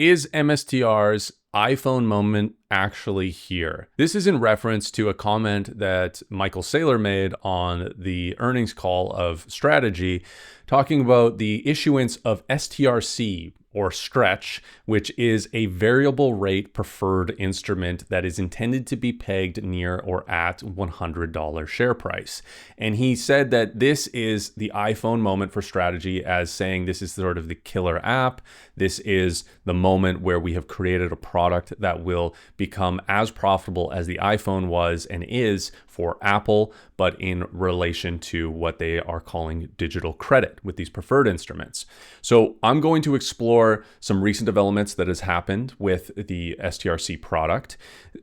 Is MSTR's iPhone moment actually here? This is in reference to a comment that Michael Saylor made on the earnings call of Strategy, talking about the issuance of STRC, or Stretch, which is a variable rate preferred instrument that is intended to be pegged near or at $100 share price. And he said that this is the iPhone moment for Strategy, as saying this is sort of the killer app. This is the moment where we have created a product that will become as profitable as the iPhone was and is for Apple, but in relation to what they are calling digital credit with these preferred instruments. So I'm going to explore some recent developments that has happened with the STRC product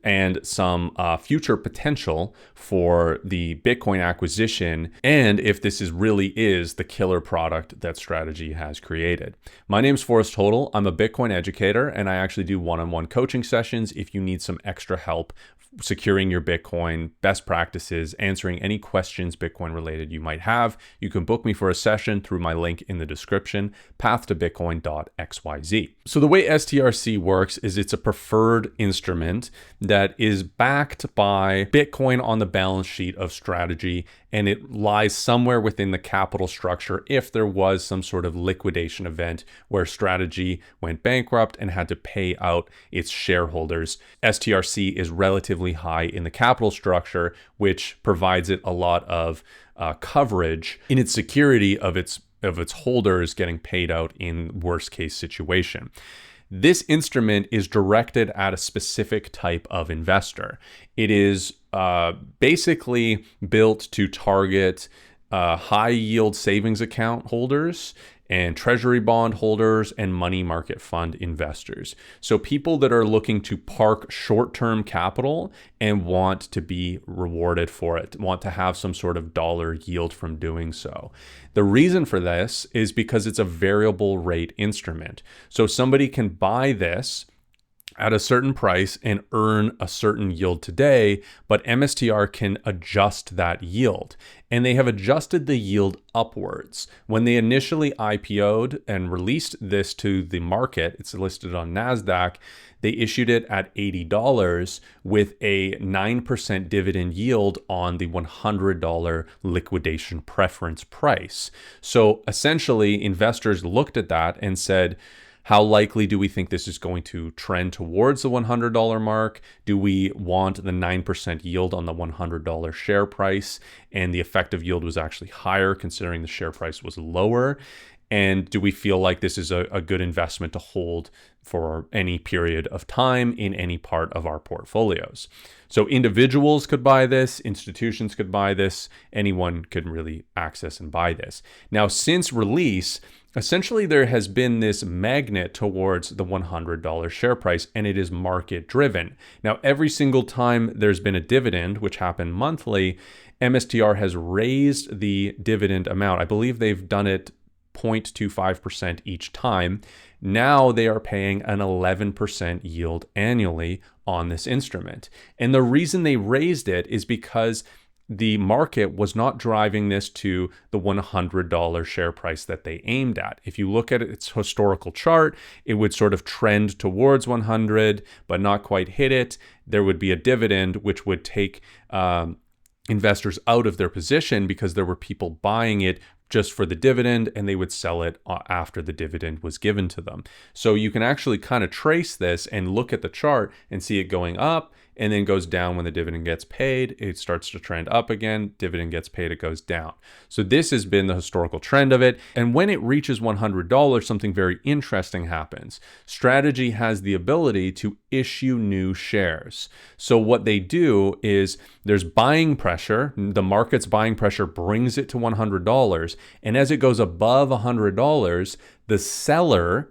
and some future potential for the Bitcoin acquisition, and if this really is the killer product that Strategy has created. My name is Forrest Total. I'm a Bitcoin educator, and I actually do one-on-one coaching sessions if you need some extra help securing your Bitcoin, best practices, answering any questions Bitcoin related you might have. You can book me for a session through my link in the description, pathtobitcoin.xyz. So the way STRC works is it's a preferred instrument that is backed by Bitcoin on the balance sheet of Strategy, and it lies somewhere within the capital structure if there was some sort of liquidation event where Strategy went bankrupt and had to pay out its shareholders. STRC is relatively high in the capital structure, which provides it a lot of coverage in its security of its holders getting paid out in worst case situation. This instrument is directed at a specific type of investor. It is basically built to target high yield savings account holders and treasury bond holders and money market fund investors. So people that are looking to park short-term capital and want to be rewarded for it, want to have some sort of dollar yield from doing so. The reason for this is because it's a variable rate instrument. So somebody can buy this at a certain price and earn a certain yield today, but MSTR can adjust that yield. And they have adjusted the yield upwards. When they initially IPO'd and released this to the market, it's listed on NASDAQ, they issued it at $80 with a 9% dividend yield on the $100 liquidation preference price. So essentially, investors looked at that and said, how likely do we think this is going to trend towards the $100 mark? Do we want the 9% yield on the $100 share price? And the effective yield was actually higher considering the share price was lower. And do we feel like this is a good investment to hold for any period of time in any part of our portfolios? So individuals could buy this, institutions could buy this, anyone could really access and buy this. Now, since release, essentially there has been this magnet towards the $100 share price, and it is market driven. Now, every single time there's been a dividend, which happened monthly, MSTR has raised the dividend amount. I believe they've done it 0.25% each time. Now they are paying an 11% yield annually on this instrument. And the reason they raised it is because the market was not driving this to the $100 share price that they aimed at. If you look at its historical chart, it would sort of trend towards 100, but not quite hit it. There would be a dividend, which would take investors out of their position because there were people buying it just for the dividend, and they would sell it after the dividend was given to them. So you can actually kind of trace this and look at the chart and see it going up and then goes down when the dividend gets paid. It starts to trend up again. Dividend gets paid, it goes down. So this has been the historical trend of it. And when it reaches $100, something very interesting happens. Strategy has the ability to issue new shares. So what they do is there's buying pressure. The market's buying pressure brings it to $100. And as it goes above $100, the seller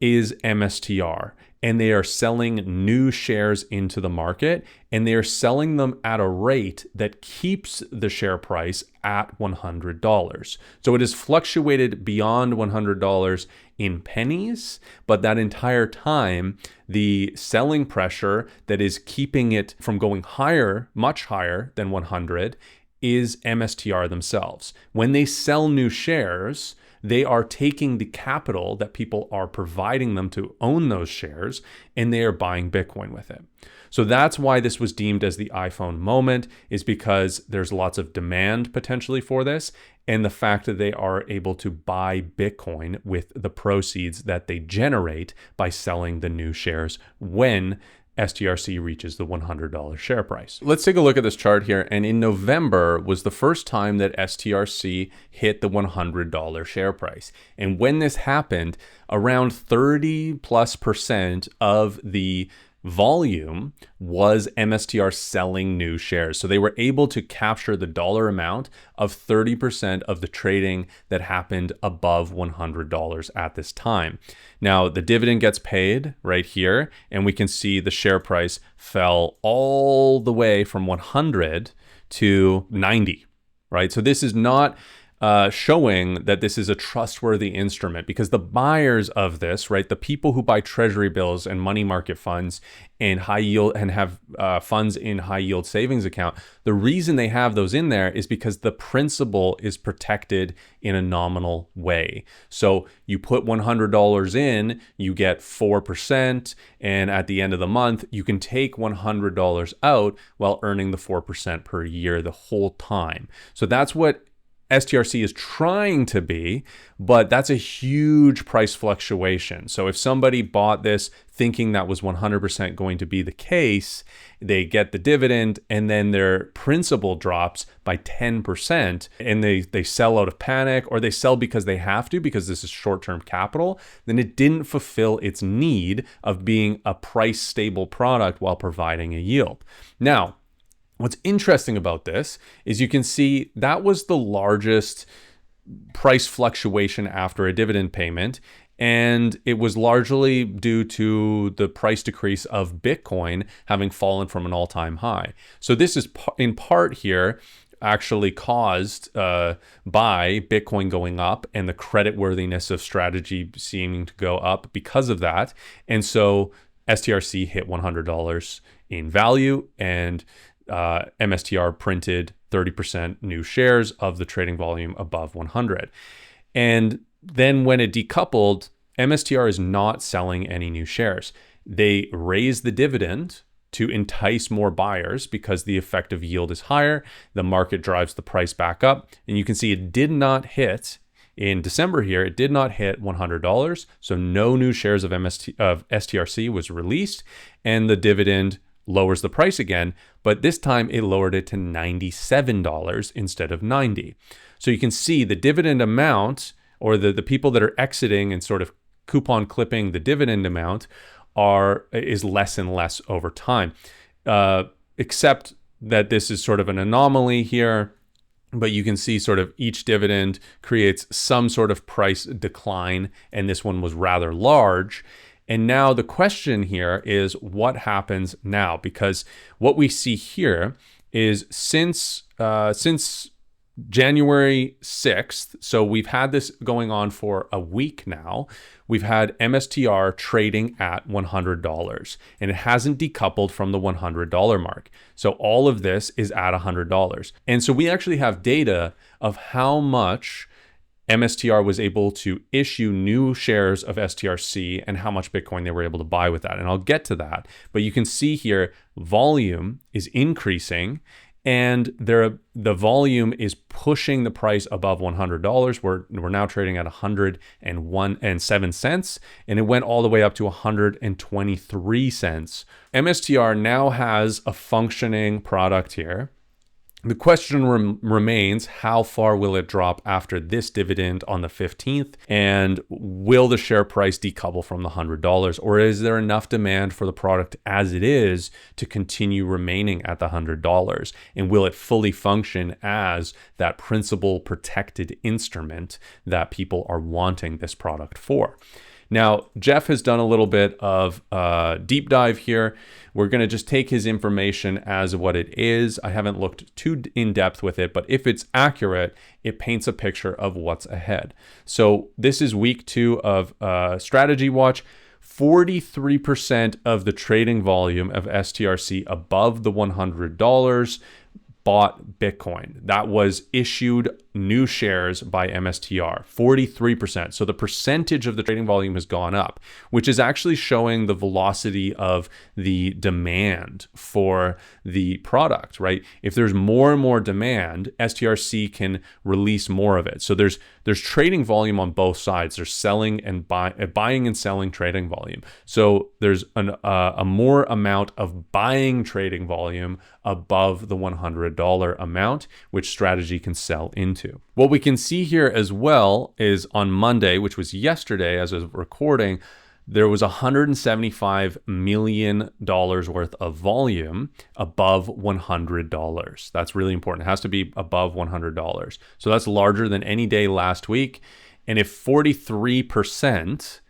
is MSTR. And they are selling new shares into the market, and they are selling them at a rate that keeps the share price at $100. So it has fluctuated beyond $100 in pennies, but that entire time, the selling pressure that is keeping it from going higher, much higher than 100, is MSTR themselves. When they sell new shares, They are taking the capital that people are providing them to own those shares, and they are buying Bitcoin with it. So that's why this was deemed as the iPhone moment, is because there's lots of demand potentially for this, and the fact that they are able to buy Bitcoin with the proceeds that they generate by selling the new shares when STRC reaches the $100 share price. Let's take a look at this chart here. And in November was the first time that STRC hit the $100 share price. And when this happened, around 30+% of the volume was MSTR selling new shares. So they were able to capture the dollar amount of 30% of the trading that happened above $100 at this time. Now, the dividend gets paid right here, and we can see the share price fell all the way from 100 to 90, right? So this is not showing that this is a trustworthy instrument, because the buyers of this, right, the people who buy treasury bills and money market funds and high yield and have funds in high yield savings account, the reason they have those in there is because the principal is protected in a nominal way. So you put $100 in, you get 4%, and at the end of the month, you can take $100 out while earning the 4% per year the whole time. So that's what STRC is trying to be, but that's a huge price fluctuation. So if somebody bought this thinking that was 100% going to be the case, they get the dividend and then their principal drops by 10%, and they sell out of panic, or they sell because they have to, because this is short-term capital, then it didn't fulfill its need of being a price stable product while providing a yield. Now, what's interesting about this is you can see that was the largest price fluctuation after a dividend payment, and it was largely due to the price decrease of Bitcoin having fallen from an all-time high. So this is in part here actually caused by Bitcoin going up and the creditworthiness of strategy seeming to go up because of that. And so STRC hit $100 in value, and MSTR printed 30% new shares of the trading volume above 100. And then when it decoupled, MSTR is not selling any new shares. They raise the dividend to entice more buyers because the effective yield is higher. The market drives the price back up. And you can see it did not hit in December here, it did not hit $100. So no new shares of STRC was released, and the dividend lowers the price again, but this time it lowered it to $97 instead of $90. So you can see the dividend amount, or the people that are exiting and sort of coupon clipping the dividend amount is less and less over time, except that this is sort of an anomaly here. But you can see sort of each dividend creates some sort of price decline, and this one was rather large. And now the question here is what happens now? Because what we see here is since January 6th, so we've had this going on for a week now, we've had MSTR trading at $100, and it hasn't decoupled from the $100 mark. So all of this is at $100. And so we actually have data of how much MSTR was able to issue new shares of STRC and how much Bitcoin they were able to buy with that. And I'll get to that. But you can see here, volume is increasing, and the volume is pushing the price above $100. We're now trading at 101.07 cents, and it went all the way up to 123 cents. MSTR now has a functioning product here. The question remains, how far will it drop after this dividend on the 15th? And will the share price decouple from the $100? Or is there enough demand for the product as it is to continue remaining at the $100? And will it fully function as that principal protected instrument that people are wanting this product for? Now, Jeff has done a little bit of deep dive here. We're going to just take his information as what it is. I haven't looked too in depth with it, but if it's accurate, it paints a picture of what's ahead. So this is week 2 of Strategy Watch. 43% of the trading volume of STRC above the $100 bought Bitcoin. That was issued new shares by MSTR, 43%. So the percentage of the trading volume has gone up, which is actually showing the velocity of the demand for the product, right? If there's more and more demand, STRC can release more of it. So there's trading volume on both sides. There's selling and buying and selling trading volume. So there's a more amount of buying trading volume above the $100 amount, which strategy can sell into. What we can see here as well is on Monday, which was yesterday as of recording, there was $175 million worth of volume above $100. That's really important. It has to be above $100. So that's larger than any day last week. And if 43%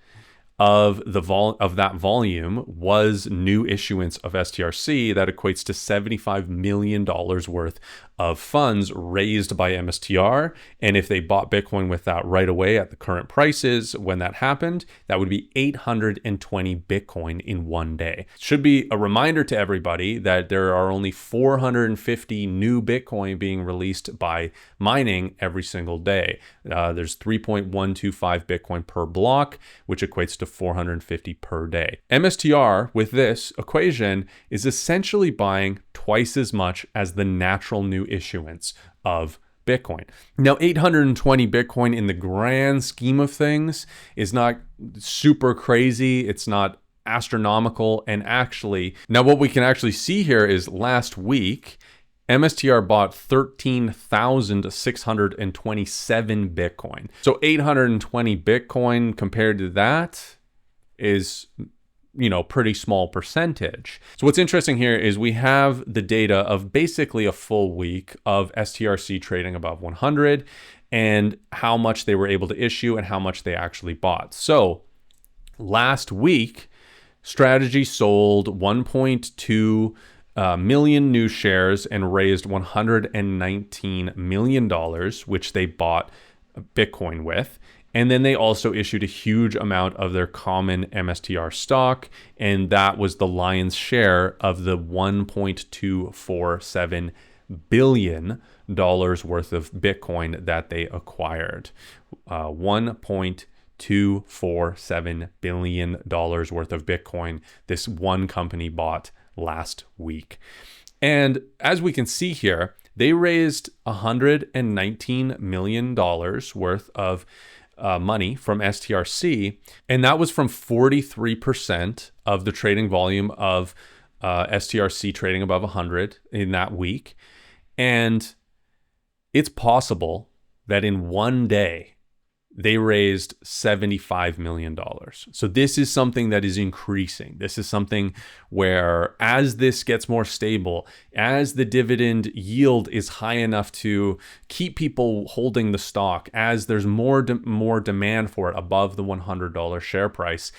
of that volume was new issuance of STRC, that equates to $75 million worth of funds raised by MSTR. And if they bought Bitcoin with that right away at the current prices when that happened, that would be 820 Bitcoin in one day. Should be a reminder to everybody that there are only 450 new Bitcoin being released by mining every single day. There's 3.125 Bitcoin per block, which equates to 450 per day. MSTR with this equation is essentially buying twice as much as the natural new issuance of Bitcoin. Now, 820 Bitcoin in the grand scheme of things is not super crazy. It's not astronomical. And actually, now what we can actually see here is last week, MSTR bought 13,627 Bitcoin. So 820 Bitcoin compared to that is, pretty small percentage. So what's interesting here is we have the data of basically a full week of STRC trading above 100 and how much they were able to issue and how much they actually bought. So last week, Strategy sold 1.2 million new shares and raised $119 million, which they bought Bitcoin with. And then they also issued a huge amount of their common MSTR stock, and that was the lion's share of the $1.247 billion worth of Bitcoin that they acquired. $1.247 billion worth of Bitcoin this one company bought last week. And as we can see here, they raised $119 million worth of money from STRC, and that was from 43% of the trading volume of STRC trading above 100 in that week. And it's possible that in one day, they raised $75 million. So this is something that is increasing. This is something where as this gets more stable, as the dividend yield is high enough to keep people holding the stock, as there's more demand for it above the $100 share price,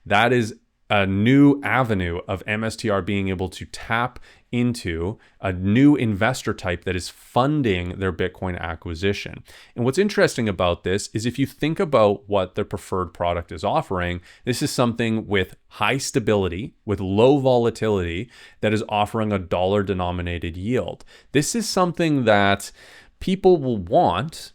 that is a new avenue of MSTR being able to tap into a new investor type that is funding their Bitcoin acquisition. And what's interesting about this is if you think about what their preferred product is offering, this is something with high stability, with low volatility, that is offering a dollar-denominated yield. This is something that people will want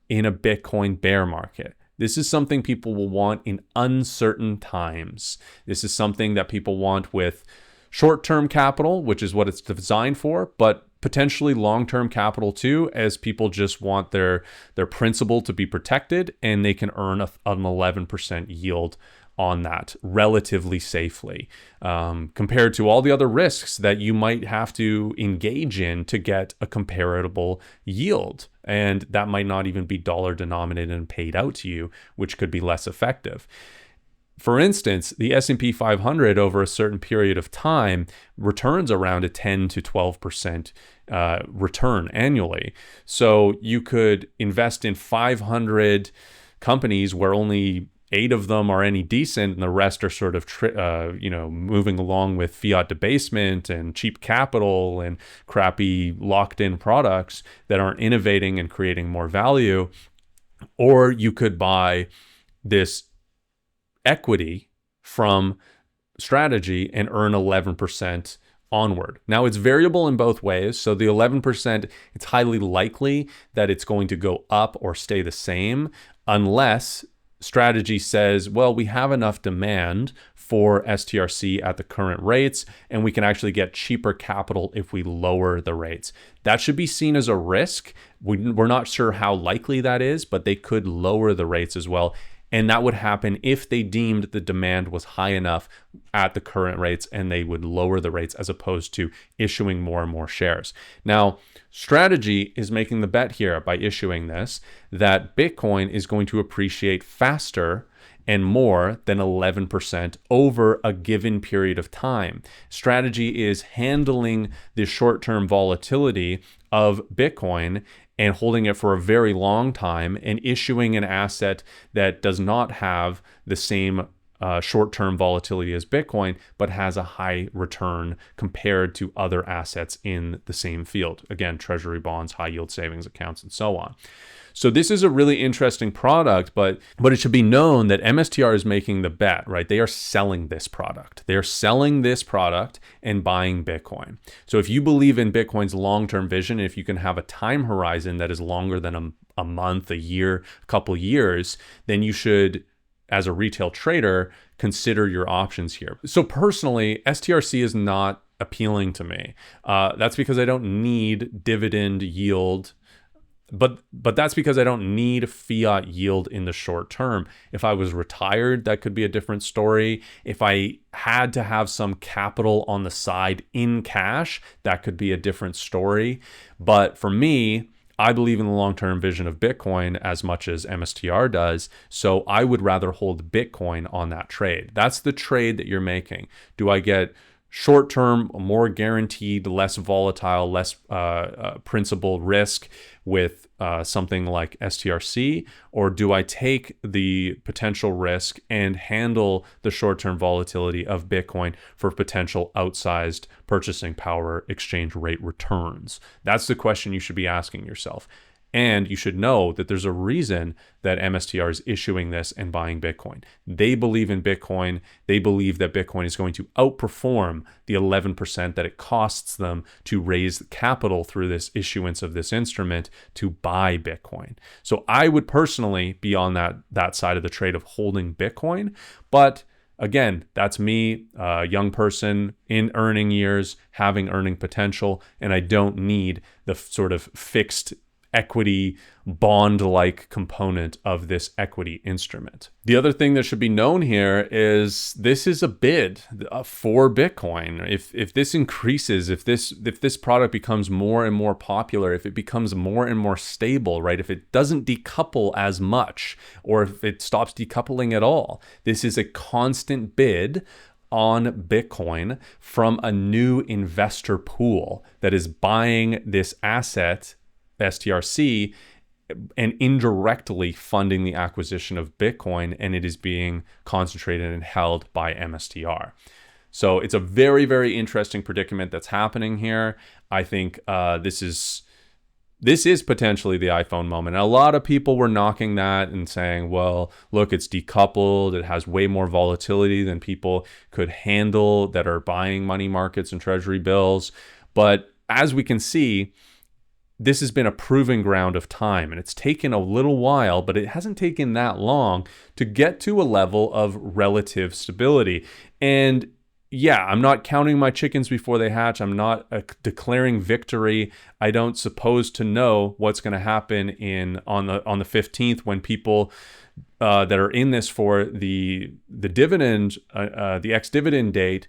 in a Bitcoin bear market. This is something people will want in uncertain times. This is something that people want with short-term capital, which is what it's designed for, but potentially long-term capital too, as people just want their principal to be protected and they can earn an 11% yield on that relatively safely, compared to all the other risks that you might have to engage in to get a comparable yield. And that might not even be dollar denominated and paid out to you, which could be less effective. For instance, the S&P 500 over a certain period of time returns around a 10 to 12% return annually. So you could invest in 500 companies where only 8 of them are any decent and the rest are sort of moving along with fiat debasement and cheap capital and crappy locked-in products that aren't innovating and creating more value. Or you could buy this equity from Strategy and earn 11% onward. Now it's variable in both ways. So the 11%, it's highly likely that it's going to go up or stay the same unless strategy says, well, we have enough demand for STRC at the current rates, and we can actually get cheaper capital if we lower the rates. That should be seen as a risk. We're not sure how likely that is, but they could lower the rates as well. And that would happen if they deemed the demand was high enough at the current rates, and they would lower the rates as opposed to issuing more and more shares. Now, strategy is making the bet here by issuing this that Bitcoin is going to appreciate faster and more than 11% over a given period of time. Strategy is handling the short-term volatility of Bitcoin and holding it for a very long time and issuing an asset that does not have the same short-term volatility as Bitcoin, but has a high return compared to other assets in the same field. Again, treasury bonds, high yield savings accounts, and so on. So this is a really interesting product, but it should be known that MSTR is making the bet, right? They are selling this product. They are selling this product and buying Bitcoin. So if you believe in Bitcoin's long-term vision, if you can have a time horizon that is longer than a month, a year, a couple years, then you should, as a retail trader, consider your options here. So personally, STRC is not appealing to me. That's because I don't need dividend yield. But that's because I don't need fiat yield in the short term. If I was retired, that could be a different story. If I had to have some capital on the side in cash, that could be a different story. But for me, I believe in the long-term vision of Bitcoin as much as MSTR does. So I would rather hold Bitcoin on that trade. That's the trade that you're making. Do I get short-term, more guaranteed, less volatile, less principal risk with something like STRC? Or do I take the potential risk and handle the short-term volatility of Bitcoin for potential outsized purchasing power exchange rate returns? That's the question you should be asking yourself. And you should know that there's a reason that MSTR is issuing this and buying Bitcoin. They believe in Bitcoin. They believe that Bitcoin is going to outperform the 11% that it costs them to raise capital through this issuance of this instrument to buy Bitcoin. So I would personally be on that side of the trade of holding Bitcoin. But again, that's me, a young person in earning years, having earning potential, and I don't need the sort of fixed equity bond-like component of this equity instrument. The other thing that should be known here is this is a bid for Bitcoin. If this increases, if this product becomes more and more popular, if it becomes more and more stable, right? If it doesn't decouple as much, or if it stops decoupling at all, this is a constant bid on Bitcoin from a new investor pool that is buying this asset, STRC, and indirectly funding the acquisition of Bitcoin, and it is being concentrated and held by MSTR. So it's a very, very interesting predicament that's happening here. I think this is potentially the iPhone moment. And a lot of people were knocking that and saying, well, look, it's decoupled. It has way more volatility than people could handle that are buying money markets and treasury bills. But as we can see, this has been a proving ground of time, and it's taken a little while, but it hasn't taken that long to get to a level of relative stability. And yeah, I'm not counting my chickens before they hatch. I'm not declaring victory. I don't suppose to know what's going to happen on the 15th when people that are in this for the dividend, the ex-dividend date,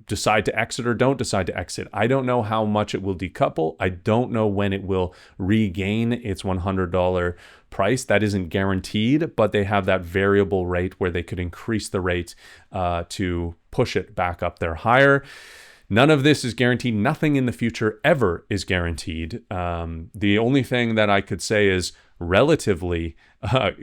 decide to exit or don't decide to exit. I don't know how much it will decouple. I don't know when it will regain its $100 price. That isn't guaranteed, but they have that variable rate where they could increase the rate to push it back up there higher. None of this is guaranteed. Nothing in the future ever is guaranteed. The only thing that I could say is relatively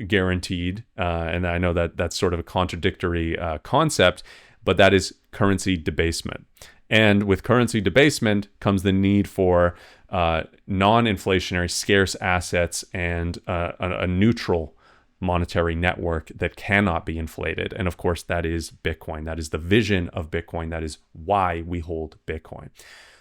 guaranteed, and I know that that's sort of a contradictory concept, but that is currency debasement. And with currency debasement comes the need for non-inflationary scarce assets and a neutral monetary network that cannot be inflated. And of course, that is Bitcoin. That is the vision of Bitcoin. That is why we hold Bitcoin.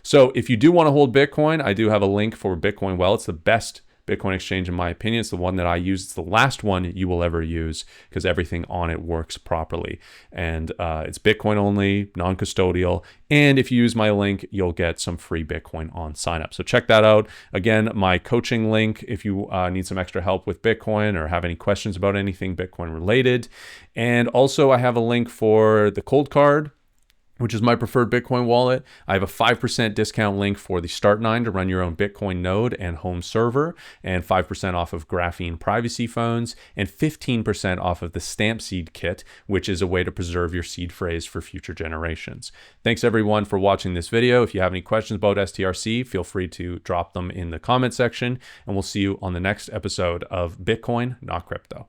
So if you do want to hold Bitcoin, I do have a link for Bitcoin Well. It's the best Bitcoin exchange in my opinion. It's the one that I use. It's the last one you will ever use because everything on it works properly. And it's Bitcoin only, non-custodial. And if you use my link, you'll get some free Bitcoin on sign up. So check that out. Again, my coaching link if you need some extra help with Bitcoin or have any questions about anything Bitcoin related. And also I have a link for the cold card, which is my preferred Bitcoin wallet. I have a 5% discount link for the Start9 to run your own Bitcoin node and home server, and 5% off of graphene privacy phones, and 15% off of the Stampseed kit, which is a way to preserve your seed phrase for future generations. Thanks everyone for watching this video. If you have any questions about STRC, feel free to drop them in the comment section, and we'll see you on the next episode of Bitcoin, Not Crypto.